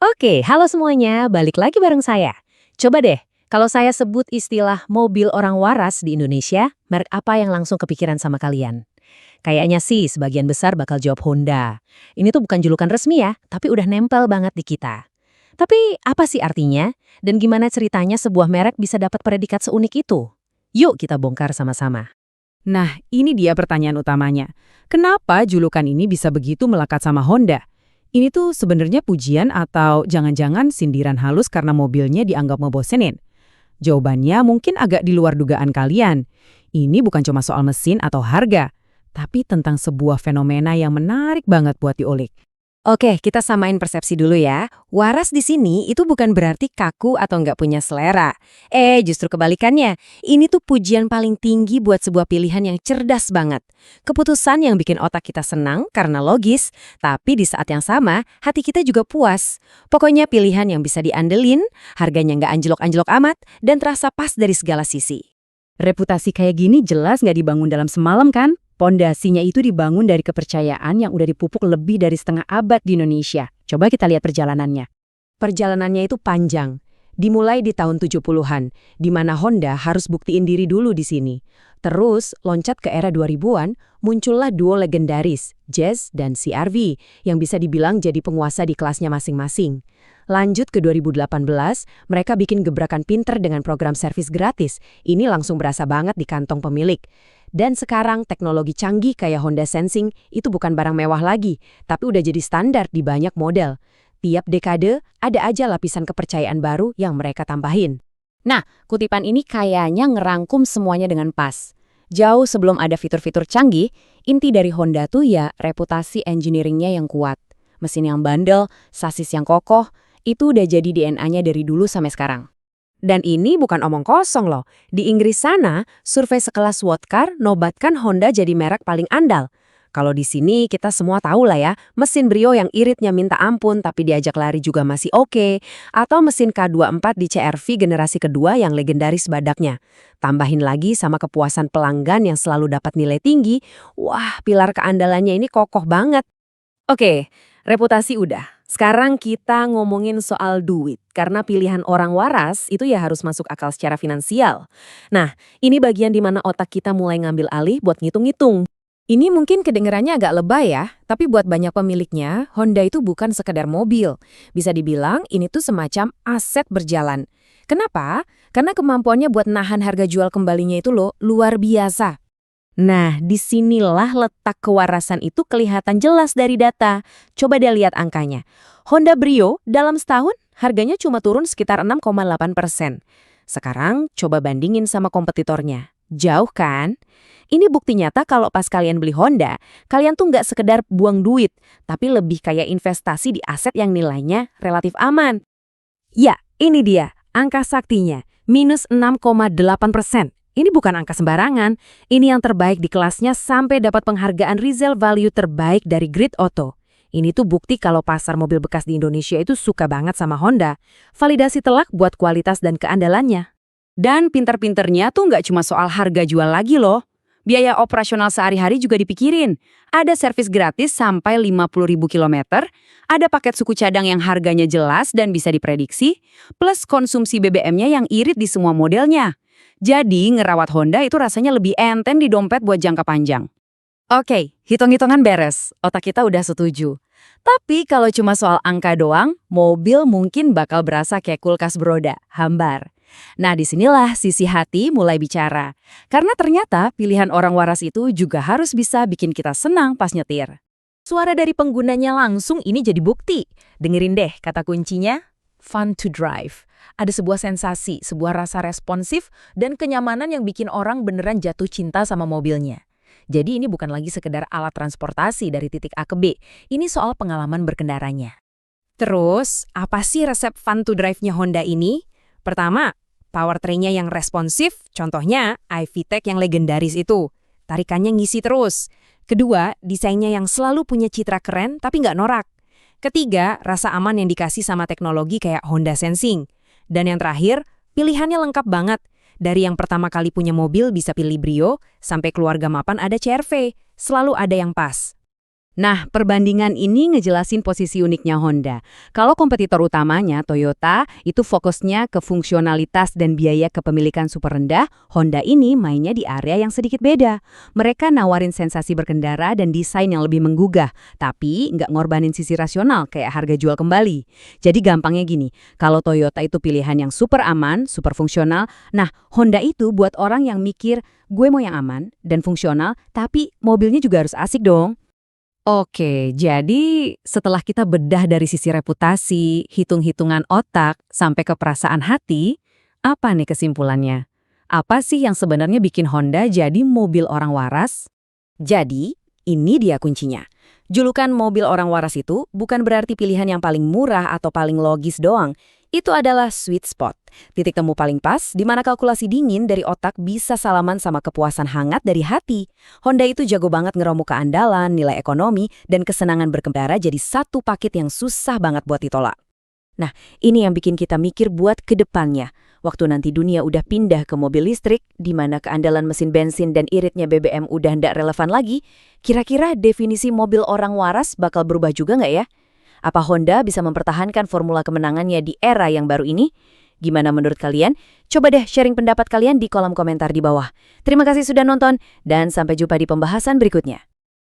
Oke, halo semuanya, balik lagi bareng saya. Coba deh, kalau saya sebut istilah mobil orang waras di Indonesia, merek apa yang langsung kepikiran sama kalian? Kayaknya sih sebagian besar bakal jawab Honda. Ini tuh bukan julukan resmi ya, tapi udah nempel banget di kita. Tapi apa sih artinya? Dan gimana ceritanya sebuah merek bisa dapat predikat seunik itu? Yuk kita bongkar sama-sama. Nah, ini dia pertanyaan utamanya. Kenapa julukan ini bisa begitu melekat sama Honda? Ini tuh sebenarnya pujian atau jangan-jangan sindiran halus karena mobilnya dianggap ngebosenin? Jawabannya mungkin agak di luar dugaan kalian. Ini bukan cuma soal mesin atau harga, tapi tentang sebuah fenomena yang menarik banget buat diulik. Oke, kita samain persepsi dulu ya. Waras di sini itu bukan berarti kaku atau nggak punya selera. Justru kebalikannya. Ini tuh pujian paling tinggi buat sebuah pilihan yang cerdas banget. Keputusan yang bikin otak kita senang karena logis, tapi di saat yang sama, hati kita juga puas. Pokoknya pilihan yang bisa diandelin, harganya nggak anjlok-anjlok amat, dan terasa pas dari segala sisi. Reputasi kayak gini jelas nggak dibangun dalam semalam kan? Pondasinya itu dibangun dari kepercayaan yang udah dipupuk lebih dari setengah abad di Indonesia. Coba kita lihat perjalanannya. Perjalanannya itu panjang. Dimulai di tahun 70-an, di mana Honda harus buktiin diri dulu di sini. Terus, loncat ke era 2000-an, muncullah duo legendaris, Jazz dan CR-V, yang bisa dibilang jadi penguasa di kelasnya masing-masing. Lanjut ke 2018, mereka bikin gebrakan pinter dengan program servis gratis. Ini langsung berasa banget di kantong pemilik. Dan sekarang teknologi canggih kayak Honda Sensing itu bukan barang mewah lagi, tapi udah jadi standar di banyak model. Tiap dekade ada aja lapisan kepercayaan baru yang mereka tambahin. Nah, kutipan ini kayaknya ngerangkum semuanya dengan pas. Jauh sebelum ada fitur-fitur canggih, inti dari Honda tuh ya reputasi engineering-nya yang kuat. Mesin yang bandel, sasis yang kokoh, itu udah jadi DNA-nya dari dulu sampai sekarang. Dan ini bukan omong kosong loh. Di Inggris sana, survei sekelas Woodcar nobatkan Honda jadi merek paling andal. Kalau di sini kita semua tahu lah ya, mesin Brio yang iritnya minta ampun tapi diajak lari juga masih oke. Atau mesin K24 di CR-V generasi kedua yang legendaris badaknya. Tambahin lagi sama kepuasan pelanggan yang selalu dapat nilai tinggi, wah pilar keandalannya ini kokoh banget. Oke, reputasi udah. Sekarang kita ngomongin soal duit, karena pilihan orang waras itu ya harus masuk akal secara finansial. Nah, ini bagian di mana otak kita mulai ngambil alih buat ngitung-ngitung. Ini mungkin kedengarannya agak lebay ya, tapi buat banyak pemiliknya, Honda itu bukan sekedar mobil. Bisa dibilang ini tuh semacam aset berjalan. Kenapa? Karena kemampuannya buat nahan harga jual kembalinya itu loh luar biasa. Nah, disinilah letak kewarasan itu kelihatan jelas dari data. Coba deh lihat angkanya. Honda Brio dalam setahun harganya cuma turun sekitar 6,8%. Sekarang coba bandingin sama kompetitornya. Jauh kan? Ini bukti nyata kalau pas kalian beli Honda, kalian tuh nggak sekedar buang duit, tapi lebih kayak investasi di aset yang nilainya relatif aman. Ya, ini dia, angka saktinya, minus 6,8%. Ini bukan angka sembarangan, ini yang terbaik di kelasnya sampai dapat penghargaan resale value terbaik dari Grid Auto. Ini tuh bukti kalau pasar mobil bekas di Indonesia itu suka banget sama Honda. Validasi telak buat kualitas dan keandalannya. Dan pinter-pinternya tuh nggak cuma soal harga jual lagi loh. Biaya operasional sehari-hari juga dipikirin. Ada servis gratis sampai 50.000 kilometer, ada paket suku cadang yang harganya jelas dan bisa diprediksi, plus konsumsi BBM-nya yang irit di semua modelnya. Jadi, ngerawat Honda itu rasanya lebih enteng di dompet buat jangka panjang. Oke, hitung-hitungan beres. Otak kita udah setuju. Tapi kalau cuma soal angka doang, mobil mungkin bakal berasa kayak kulkas beroda, hambar. Nah, disinilah sisi hati mulai bicara. Karena ternyata pilihan orang waras itu juga harus bisa bikin kita senang pas nyetir. Suara dari penggunanya langsung ini jadi bukti. Dengerin deh kata kuncinya, fun to drive. Ada sebuah sensasi, sebuah rasa responsif, dan kenyamanan yang bikin orang beneran jatuh cinta sama mobilnya. Jadi ini bukan lagi sekedar alat transportasi dari titik A ke B, ini soal pengalaman berkendaranya. Terus, apa sih resep fun to drive-nya Honda ini? Pertama, powertrain-nya yang responsif, contohnya iVTEC yang legendaris itu. Tarikannya ngisi terus. Kedua, desainnya yang selalu punya citra keren tapi nggak norak. Ketiga, rasa aman yang dikasih sama teknologi kayak Honda Sensing. Dan yang terakhir, pilihannya lengkap banget. Dari yang pertama kali punya mobil bisa pilih Brio, sampai keluarga mapan ada CR-V. Selalu ada yang pas. Nah, perbandingan ini ngejelasin posisi uniknya Honda. Kalau kompetitor utamanya, Toyota, itu fokusnya ke fungsionalitas dan biaya kepemilikan super rendah, Honda ini mainnya di area yang sedikit beda. Mereka nawarin sensasi berkendara dan desain yang lebih menggugah, tapi nggak ngorbanin sisi rasional kayak harga jual kembali. Jadi gampangnya gini, kalau Toyota itu pilihan yang super aman, super fungsional, nah Honda itu buat orang yang mikir, gue mau yang aman dan fungsional, tapi mobilnya juga harus asik dong. Oke, jadi setelah kita bedah dari sisi reputasi, hitung-hitungan otak, sampai ke perasaan hati, apa nih kesimpulannya? Apa sih yang sebenarnya bikin Honda jadi mobil orang waras? Jadi, ini dia kuncinya. Julukan mobil orang waras itu bukan berarti pilihan yang paling murah atau paling logis doang. Itu adalah sweet spot, titik temu paling pas di mana kalkulasi dingin dari otak bisa salaman sama kepuasan hangat dari hati. Honda itu jago banget ngeromu keandalan, nilai ekonomi, dan kesenangan berkendara jadi satu paket yang susah banget buat ditolak. Nah, ini yang bikin kita mikir buat ke depannya. Waktu nanti dunia udah pindah ke mobil listrik, di mana keandalan mesin bensin dan iritnya BBM udah ndak relevan lagi, kira-kira definisi mobil orang waras bakal berubah juga nggak ya? Apa Honda bisa mempertahankan formula kemenangannya di era yang baru ini? Gimana menurut kalian? Coba deh sharing pendapat kalian di kolom komentar di bawah. Terima kasih sudah nonton, dan sampai jumpa di pembahasan berikutnya.